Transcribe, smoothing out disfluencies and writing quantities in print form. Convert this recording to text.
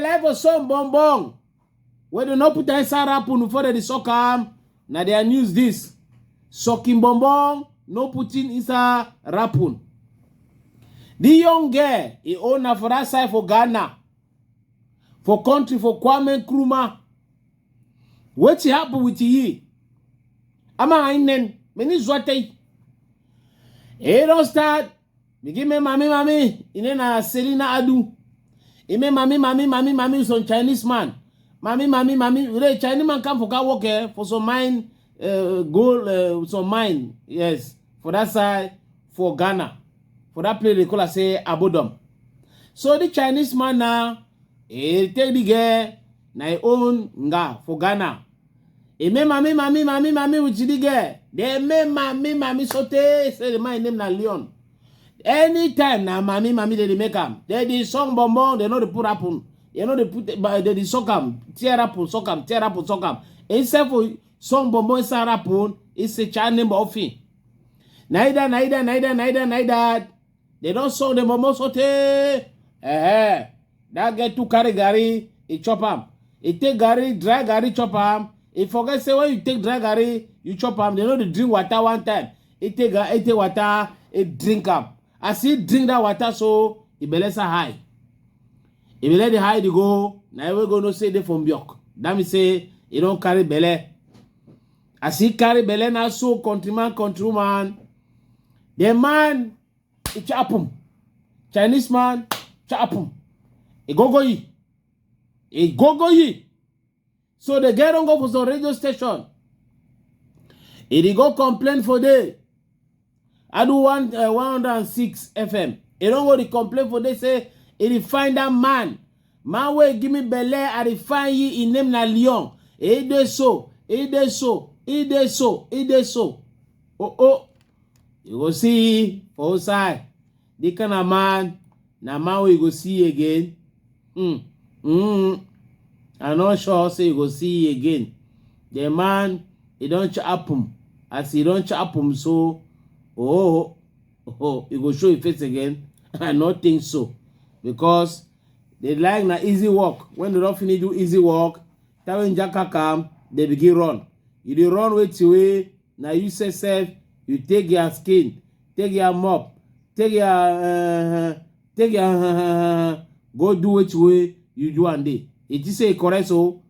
belle for some bonbon. When they not put inside rapun before they suck am, now they use this. Sucking bonbon, no putting inside rapun. The young girl, he own for that side for Ghana. For country, for Kwame Nkrumah. What happen with ye? Ama ainen, many zwate. He don't start. Begin me mami. Inena Selina Adu. Ime mami some Chinese man. Mami. The Chinese man come for car work for some mine, gold, some mine. Yes, for that side, for Ghana. For that place they call say Abodom. So the Chinese man now, he take the girl, na he own nga for Ghana. He me mami with the girl. They me mami sote, say the man name na Leon. Anytime na mami they make am. They song bonbon, they know they put happen. You know they put they sock am, tear up. Except for song bonbon inside happen, it's a child name of him. Neither. They don't song the bonbon sote. That get to carry gari, he chop am. He take gari, dry gari, chop am. He forget say when you take dry gari, you chop am. They know they drink water one time. He take water, he drink am. As he drink that water, so he belly high. If you let the high to go, now we go no say they from Bjork. That means say he don't carry belly. As he carry belly now, so countryman, the man, he chop him. Chinese man, chop him. He go ye. So the guy don't go for some radio station. He go complain for day. I do 106 FM. He don't go to complain for day say. He find that man wey give me belle, I find ye in name na Leon. He dey so. Oh. You go see for outside. The kind of man, na man we go see again. I'm not sure say you go see again. The man, he don't chop him. As he don't chop him, so you go show your face again. I not think so. Because they like na easy work. When they don't finish do easy work, that when Jacka come, they begin run. You dey run with your way. Now you say self, you take your skin, take your mop, take your go do which way you do and day. It is say correct so